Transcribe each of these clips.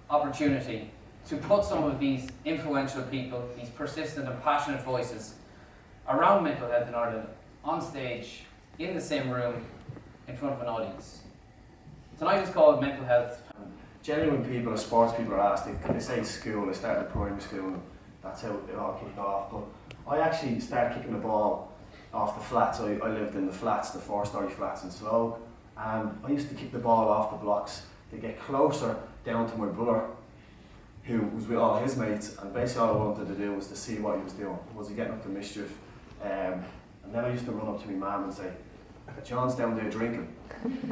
opportunity to put some of these influential people, these persistent and passionate voices around mental health in Ireland on stage, in the same room, in front of an audience. Tonight is called Mental Health. Generally when people, or sports people are asked, they say school, I started at primary school and that's how it all kicked off. But I actually started kicking the ball off the flats. I lived in the flats, the 4-storey flats in Slough, and I used to kick the ball off the blocks to get closer down to my brother, who was with all his mates, and basically all I wanted to do was to see what he was doing. Was he getting up to mischief? And then I used to run up to my mum and say, John's down there drinking,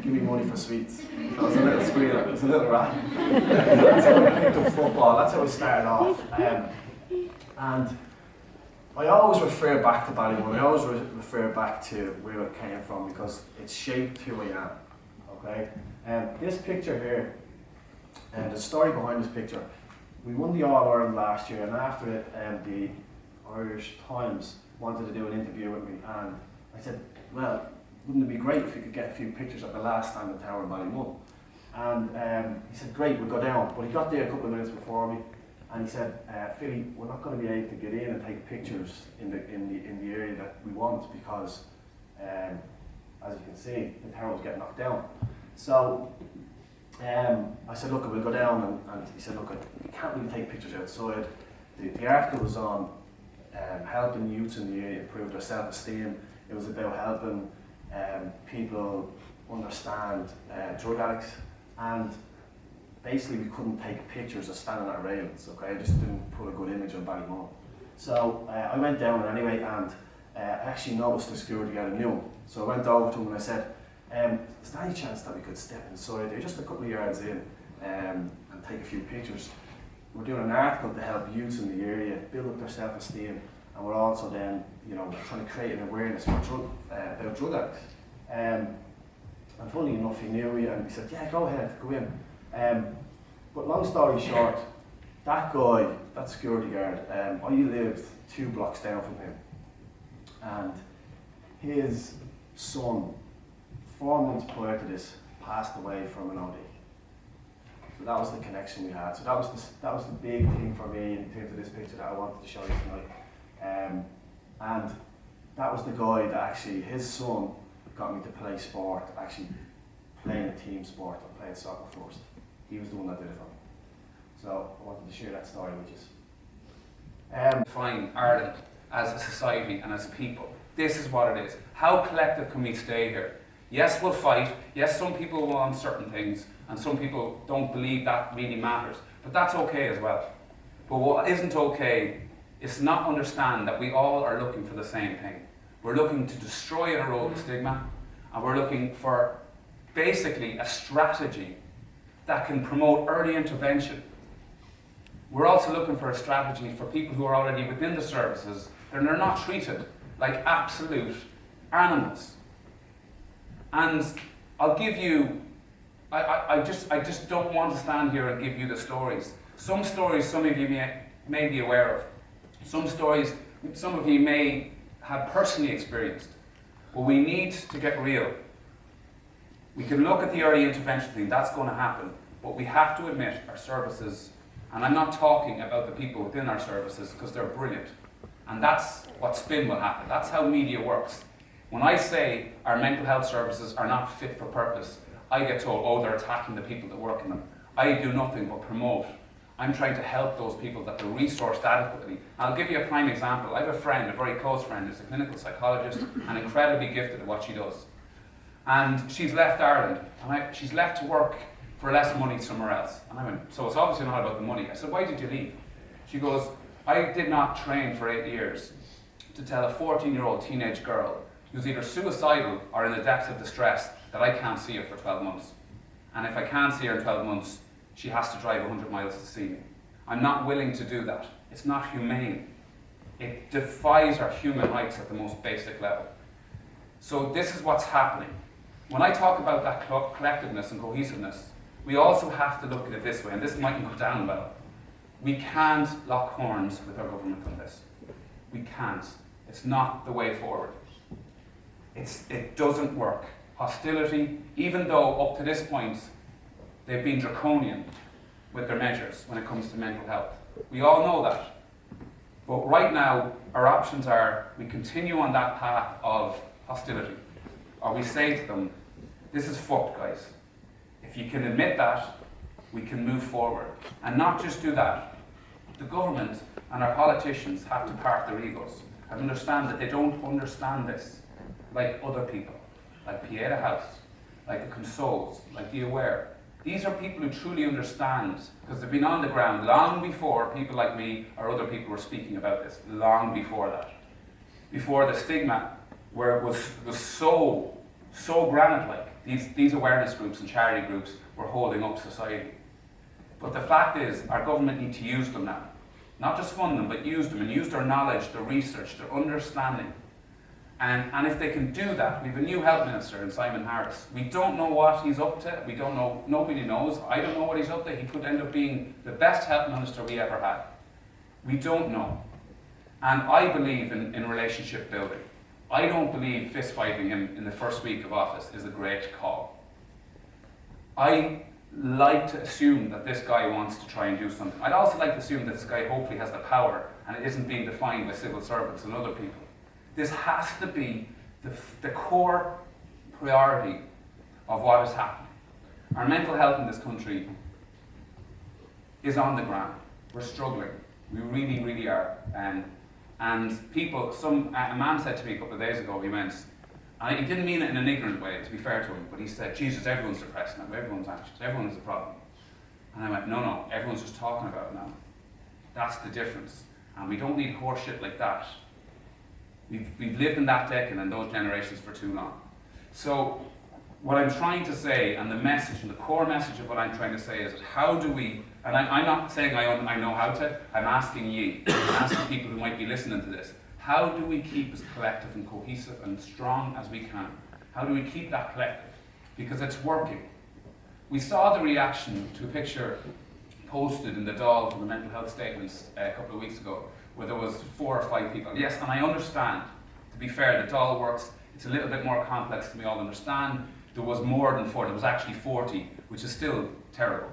give me money for sweets. I was a little squealer, I was a little rat. That's how I picked up football, that's how I started off. And I always refer back to Ballymun, I always refer back to where I came from because it shaped who I am, okay? This picture here, and the story behind this picture, we won the All-Ireland last year, and after it, the Irish Times wanted to do an interview with me, and I said, well, wouldn't it be great if we could get a few pictures of the last time the Tower in Ballymun? And he said, great, we'll go down. But he got there a couple of minutes before me, and he said, Philly, we're not going to be able to get in and take pictures in the area that we want because, as you can see, the tower was getting knocked down. So I said, look, we'll go down, and he said, look, we can't really take pictures outside. The article was on helping youths in the area improve their self-esteem. It was about helping people understand drug addicts, and basically we couldn't take pictures of standing at railings, okay? I just didn't put a good image on Ballymun. So I went down anyway, and I actually noticed the security guard knew him. So I went over to him and I said, is there any chance that we could step inside there, just a couple of yards in, and take a few pictures? We're doing an article to help youths in the area build up their self-esteem, and we're also then, trying to create an awareness for about drug addicts. And funny enough, he knew me, and he said, yeah, go ahead, go in. But long story short, that guy, that security guard, I lived 2 blocks down from him, and his son, 4 months prior to this, passed away from an OD. So that was the connection we had. So that was the big thing for me in terms of this picture that I wanted to show you tonight. And that was the guy that actually, his son got me to play sport, actually playing a team sport and playing soccer first. He was the one that did it for me. So I wanted to share that story with you. Define Ireland as a society and as people. This is what it is. How collective can we stay here? Yes, we'll fight. Yes, some people want certain things, and some people don't believe that really matters. But that's okay as well. But what isn't okay is to not understand that we all are looking for the same thing. We're looking to destroy and erode the stigma, and we're looking for basically a strategy that can promote early intervention. We're also looking for a strategy for people who are already within the services, and they're not treated like absolute animals. And I'll give you, I just don't want to stand here and give you the stories. Some stories some of you may be aware of. Some stories some of you may have personally experienced. But we need to get real. We can look at the early intervention thing, that's going to happen. But we have to admit our services, and I'm not talking about the people within our services because they're brilliant. And that's what spin will happen. That's how media works. When I say our mental health services are not fit for purpose, I get told, oh, they're attacking the people that work in them. I do nothing but promote. I'm trying to help those people that are resourced adequately. I'll give you a prime example. I have a friend, a very close friend, who's a clinical psychologist and incredibly gifted at what she does. And she's left Ireland, and she's left to work for less money somewhere else. And I went, so it's obviously not about the money. I said, why did you leave? She goes, I did not train for 8 years to tell a 14-year-old teenage girl who's either suicidal or in the depths of distress that I can't see her for 12 months. And if I can't see her in 12 months, she has to drive 100 miles to see me. I'm not willing to do that. It's not humane. It defies our human rights at the most basic level. So this is what's happening. When I talk about that collectiveness and cohesiveness, we also have to look at it this way, and this mightn't go down well. We can't lock horns with our government on this. We can't. It's not the way forward. It doesn't work. Hostility, even though up to this point they've been draconian, with their measures when it comes to mental health. We all know that. But right now, our options are we continue on that path of hostility, or we say to them, this is fucked, guys. If you can admit that, we can move forward. And not just do that. The government and our politicians have to park their egos and understand that they don't understand this like other people, like Pieta House, like the Consoles, like the Aware. These are people who truly understand, because they've been on the ground long before people like me or other people were speaking about this, long before that. Before the stigma, where it was so granite-like, these awareness groups and charity groups were holding up society. But the fact is, our government need to use them now. Not just fund them, but use them, and use their knowledge, their research, their understanding. And if they can do that, we have a new health minister in Simon Harris. We don't know what he's up to. We don't know, nobody knows. I don't know what he's up to. He could end up being the best health minister we ever had. We don't know. And I believe in relationship building. I don't believe fist fighting in the first week of office is a great call. I like to assume that this guy wants to try and do something. I'd also like to assume that this guy hopefully has the power and it isn't being defined by civil servants and other people. This has to be the core priority of what is happening. Our mental health in this country is on the ground. We're struggling. We really, really are. And people, a man said to me a couple of days ago, he went, and he didn't mean it in an ignorant way, to be fair to him, but he said, Jesus, everyone's depressed now, everyone's anxious, everyone has a problem. And I went, no, everyone's just talking about it now. That's the difference. And we don't need horse shit like that. We've lived in that decade and those generations for too long. So what I'm trying to say, and the message, and the core message of what I'm trying to say is, how do we, and I'm not saying I know how to, I'm asking ye, I'm asking people who might be listening to this, how do we keep as collective and cohesive and strong as we can? How do we keep that collective? Because it's working. We saw the reaction to a picture posted in the Dáil from the mental health statements a couple of weeks ago, where there was 4 or 5 people. Yes, and I understand, to be fair, the Dáil works, it's a little bit more complex than we all understand. There was more than 4, there was actually 40, which is still terrible.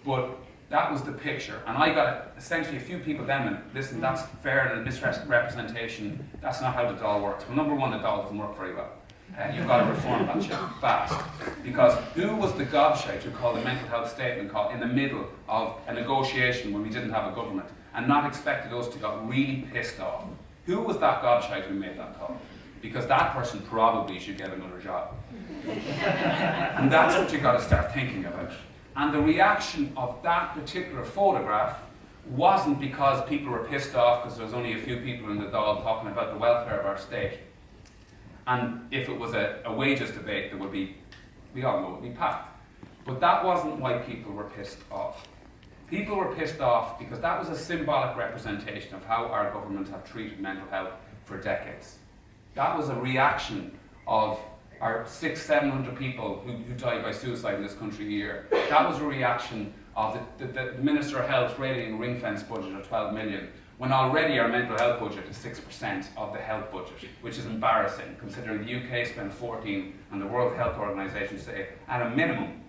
But that was the picture, and I got essentially a few people then went, listen, that's fair and a misrepresentation, that's not how the Dáil works. Well, number one, the Dáil doesn't work very well. You've got to reform that shit fast. Because who was the gobshite who called a mental health statement call in the middle of a negotiation when we didn't have a government and not expected us to get really pissed off? Who was that gobshite who made that call? Because that person probably should get another job. And that's what you've got to start thinking about. And the reaction of that particular photograph wasn't because people were pissed off because there was only a few people in the Dáil talking about the welfare of our state. And if it was a wages debate, there would be, we all know it would be packed. But that wasn't why people were pissed off. People were pissed off because that was a symbolic representation of how our government have treated mental health for decades. That was a reaction of our 600-700 people who died by suicide in this country a year. That was a reaction of the Minister of Health rating a ring-fence budget of 12 million, when already our mental health budget is 6% of the health budget, which is embarrassing, considering the UK spent 14 and the World Health Organization say at a minimum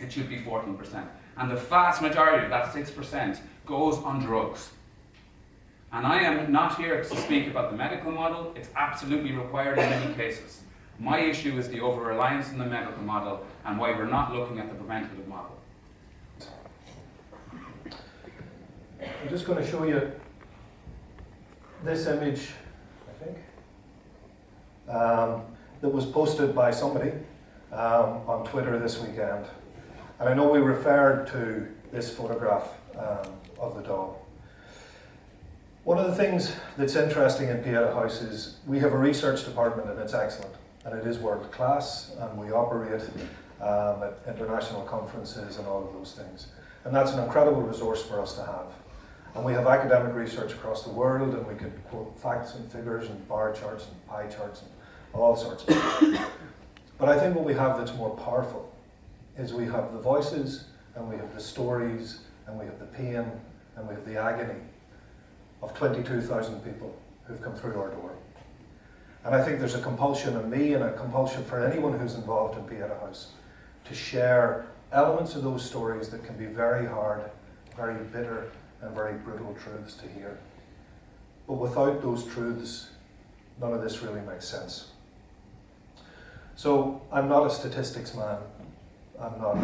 it should be 14%. And the vast majority of that 6% goes on drugs. And I am not here to speak about the medical model, it's absolutely required in many cases. My issue is the over-reliance on the medical model and why we're not looking at the preventative model. I'm just going to show you this image, I think, that was posted by somebody on Twitter this weekend. And I know we referred to this photograph of the dog. One of the things that's interesting in Pieta House is we have a research department and it's excellent. And it is world class, and we operate at international conferences and all of those things. And that's an incredible resource for us to have. And we have academic research across the world, and we could quote facts and figures and bar charts and pie charts and all sorts of stuff. But I think what we have that's more powerful is we have the voices, and we have the stories, and we have the pain, and we have the agony of 22,000 people who've come through our door. And I think there's a compulsion in me and a compulsion for anyone who's involved in Pieta House to share elements of those stories that can be very hard very bitter and very brutal truths to hear. But without those truths, none of this really makes sense. So I'm not a statistics man. I'm not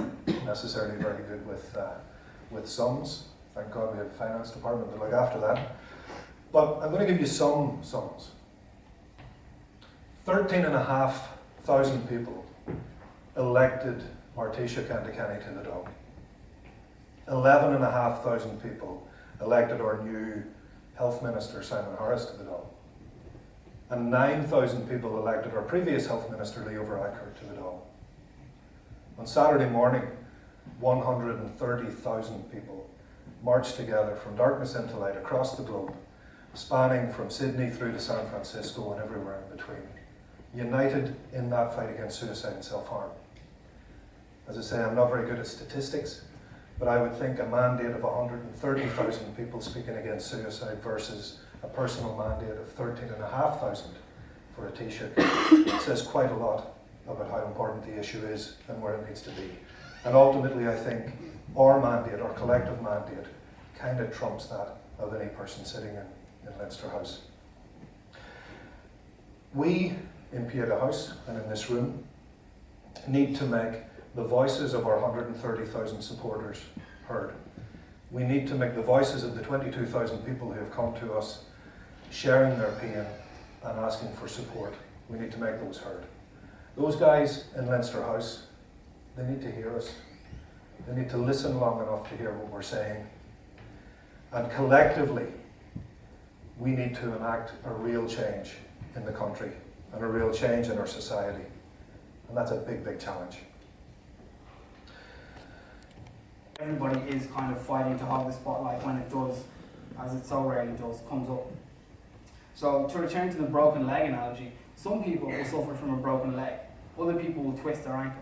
necessarily very good with sums. Thank God we have a finance department to look after that. But I'm going to give you some sums. 13,500 people elected Martisha Cantacanny to the Dáil. 11,500 people elected our new Health Minister, Simon Harris, to the Dáil. And 9,000 people elected our previous Health Minister, Leo Varadkar, to the Dáil. On Saturday morning, 130,000 people marched together from darkness into light across the globe, spanning from Sydney through to San Francisco and everywhere in between, united in that fight against suicide and self-harm. As I say, I'm not very good at statistics, but I would think a mandate of 130,000 people speaking against suicide versus a personal mandate of 13,500 for a Taoiseach says quite a lot about how important the issue is and where it needs to be. And ultimately, I think our mandate, our collective mandate, kind of trumps that of any person sitting in Leinster House. We in Pieta House and in this room need to make the voices of our 130,000 supporters heard. We need to make the voices of the 22,000 people who have come to us sharing their pain and asking for support. We need to make those heard. Those guys in Leinster House, they need to hear us. They need to listen long enough to hear what we're saying. And collectively, we need to enact a real change in the country and a real change in our society. And that's a big, big challenge. Everybody is kind of fighting to hog the spotlight when it does, as it so rarely does, comes up. So to return to the broken leg analogy, some people will suffer from a broken leg. Other people will twist their ankle.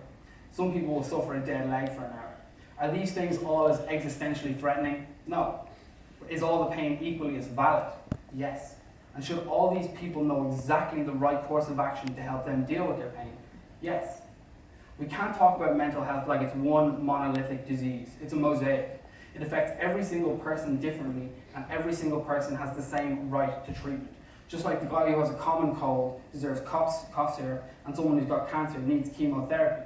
Some people will suffer a dead leg for an hour. Are these things all as existentially threatening? No. Is all the pain equally as valid? Yes. And should all these people know exactly the right course of action to help them deal with their pain? Yes. We can't talk about mental health like it's one monolithic disease. It's a mosaic. It affects every single person differently, and every single person has the same right to treatment. Just like the guy who has a common cold deserves cough syrup, and someone who's got cancer needs chemotherapy.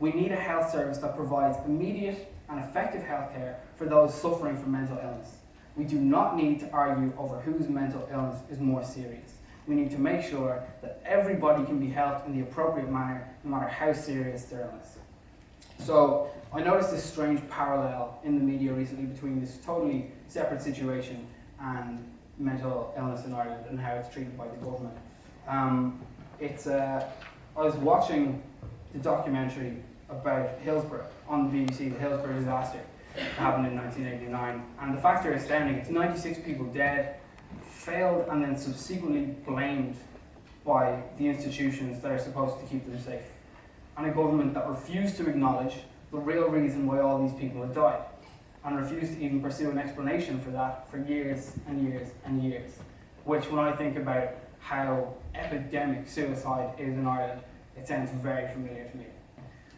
We need a health service that provides immediate and effective health care for those suffering from mental illness. We do not need to argue over whose mental illness is more serious. We need to make sure that everybody can be helped in the appropriate manner, no matter how serious their illness. So I noticed this strange parallel in the media recently between this totally separate situation and mental illness in Ireland and how it's treated by the government. I was watching the documentary about Hillsborough on the BBC, the Hillsborough disaster that happened in 1989, and the facts are astounding. It's 96 people dead, failed and then subsequently blamed by the institutions that are supposed to keep them safe, and a government that refused to acknowledge the real reason why all these people had died, and refused to even pursue an explanation for that for years and years and years, which when I think about how epidemic suicide is in Ireland, it sounds very familiar to me.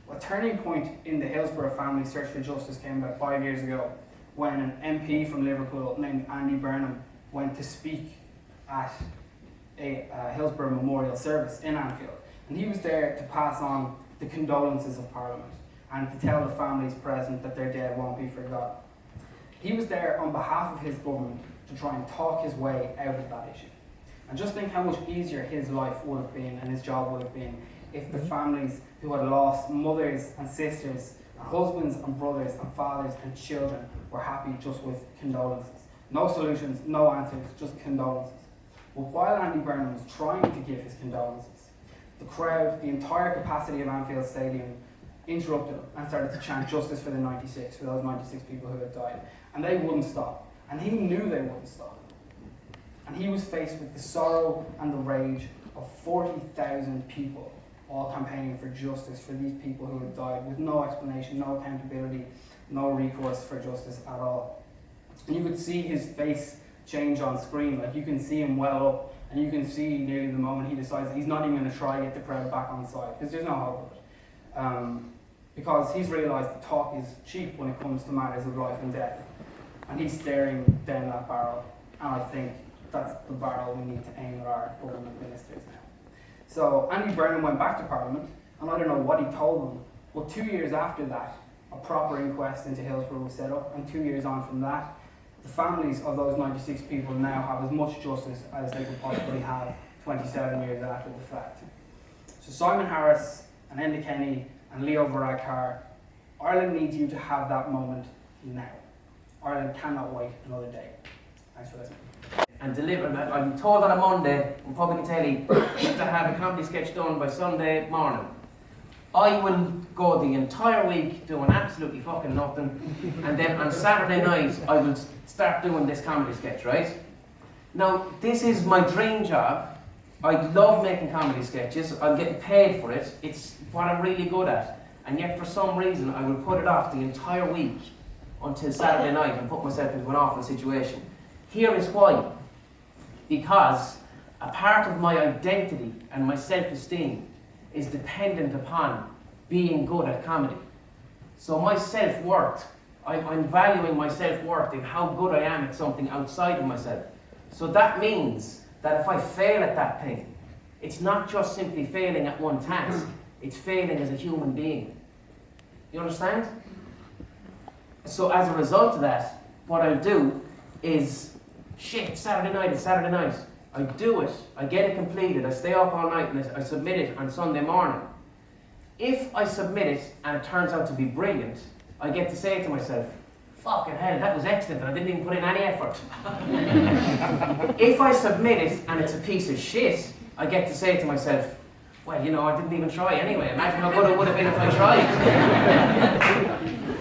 A turning point in the Hillsborough family search for justice came about 5 years ago when an MP from Liverpool named Andy Burnham went to speak at a Hillsborough memorial service in Anfield. And he was there to pass on the condolences of Parliament and to tell the families present that their dead won't be forgotten. He was there on behalf of his government to try and talk his way out of that issue. And just think how much easier his life would have been and his job would have been if the families who had lost mothers and sisters, and husbands and brothers and fathers and children were happy just with condolences. No solutions, no answers, just condolences. But while Andy Burnham was trying to give his condolences, the crowd, the entire capacity of Anfield Stadium, interrupted him and started to chant justice for the 96, for those 96 people who had died. And they wouldn't stop. And he knew they wouldn't stop. And he was faced with the sorrow and the rage of 40,000 people all campaigning for justice for these people who had died with no explanation, no accountability, no recourse for justice at all. And you could see his face change on screen, like you can see him well up, and you can see nearly the moment he decides he's not even going to try to get the crowd back on side, because there's no hope of it. Because he's realised that talk is cheap when it comes to matters of life and death. and he's staring down that barrel, and I think that's the barrel we need to aim at our government ministers now. So Andy Brennan went back to Parliament, and I don't know what he told them, but 2 years after that, a proper inquest into Hillsborough was set up, and 2 years on from that, the families of those 96 people now have as much justice as they could possibly have 27 years after the fact. So Simon Harris and Enda Kenny and Leo Varadkar, Ireland needs you to have that moment now. Ireland cannot wait another day. Thanks for listening. And deliver that. I'm told on a Monday on public telly to have a comedy sketch done by Sunday morning. I will go the entire week doing absolutely fucking nothing, and then on Saturday night I will start doing this comedy sketch, right? Now, this is my dream job. I love making comedy sketches. I'm getting paid for it. It's what I'm really good at. And yet, for some reason, I will put it off the entire week until Saturday night and put myself into an awful situation. Here is why. Because a part of my identity and my self-esteem is dependent upon being good at comedy. So my self-worth, I'm valuing my self-worth in how good I am at something outside of myself. So that means that if I fail at that thing, it's not just simply failing at one task, it's failing as a human being. You understand? So as a result of that, what I'll do is, shit, Saturday night is Saturday night. I do it, I get it completed, I stay up all night and I submit it on Sunday morning. If I submit it and it turns out to be brilliant, I get to say to myself, fucking hell, that was excellent and I didn't even put in any effort. If I submit it and it's a piece of shit, I get to say to myself, well, you know, I didn't even try anyway. Imagine how good it would have been if I tried.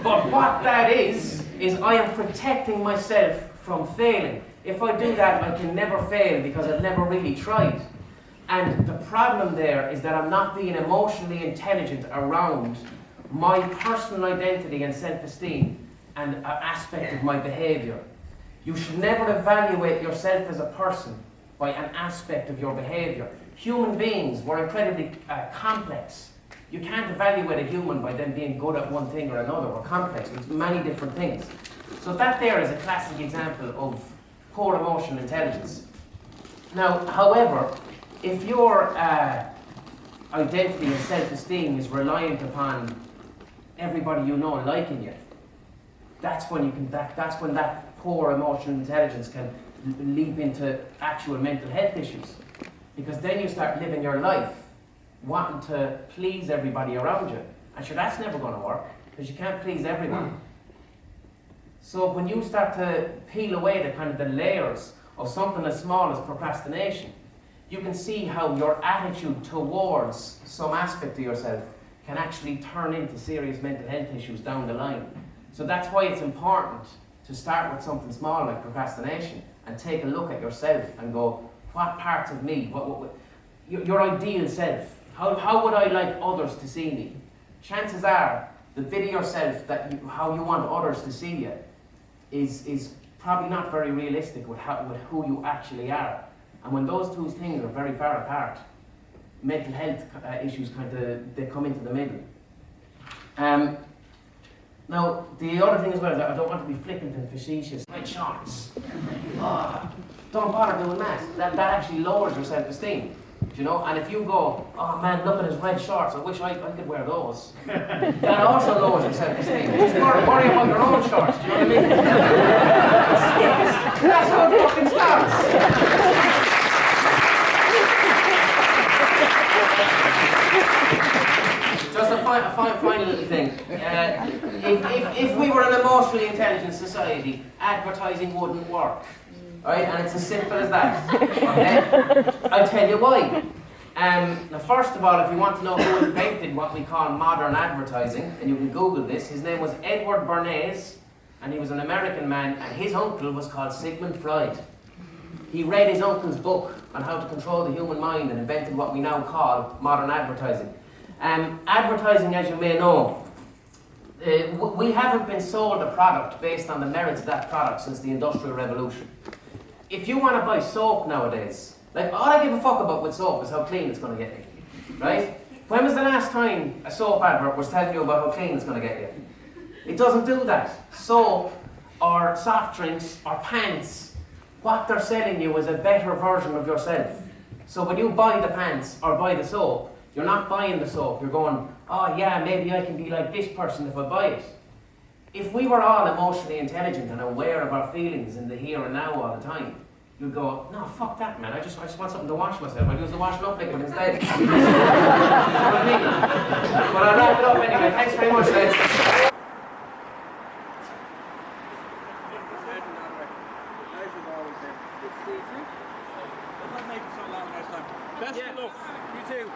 But what that is I am protecting myself from failing. If I do that, I can never fail because I've never really tried. And the problem there is that I'm not being emotionally intelligent around my personal identity and self-esteem and an aspect of my behaviour. You should never evaluate yourself as a person by an aspect of your behaviour. Human beings were incredibly complex. You can't evaluate a human by them being good at one thing or another. We're complex with many different things. So that there is a classic example of poor emotional intelligence. Now, however, if your identity and self-esteem is reliant upon everybody you know liking you, that's when that poor emotional intelligence can leap into actual mental health issues. Because then you start living your life wanting to please everybody around you. And sure, that's never going to work, because you can't please everyone. So when you start to peel away the layers of something as small as procrastination, you can see how your attitude towards some aspect of yourself can actually turn into serious mental health issues down the line. So that's why it's important to start with something small like procrastination and take a look at yourself and go, what parts of me, your ideal self, how would I like others to see me? Chances are, the bit of yourself how you want others to see you is probably not very realistic with who you actually are. And when those two things are very far apart, mental health issues they come into the middle. Now, the other thing as well is that I don't want to be flippant and facetious. Red shorts. Don't bother doing that. That actually lowers your self-esteem. You know, and if you go, oh man, look at his red shorts, I wish I could wear those. That also lowers your self-esteem. Just worry about your own shorts, do you know what I mean? That's how it fucking starts. Just a final little thing. If we were an emotionally intelligent society, advertising wouldn't work. Right? And it's as simple as that. Okay? I'll tell you why. Now, first of all, if you want to know who invented what we call modern advertising, and you can Google this, his name was Edward Bernays, and he was an American man, and his uncle was called Sigmund Freud. He read his uncle's book on how to control the human mind and invented what we now call modern advertising. Advertising, as you may know, we haven't been sold a product based on the merits of that product since the Industrial Revolution. If you want to buy soap nowadays, like all I give a fuck about with soap is how clean it's going to get me, right? When was the last time a soap advert was telling you about how clean it's going to get you? It doesn't do that. Soap or soft drinks, or pants, what they're selling you is a better version of yourself. So when you buy the pants or buy the soap, you're not buying the soap, you're going, oh yeah, maybe I can be like this person if I buy it. If we were all emotionally intelligent and aware of our feelings in the here and now all the time, you'd go, no, fuck that, man, I just want something to wash myself. I'd use the washing up liquid instead. You know what I mean? But I'll wrap it up anyway. Thanks very much, lads. Best of luck. You too.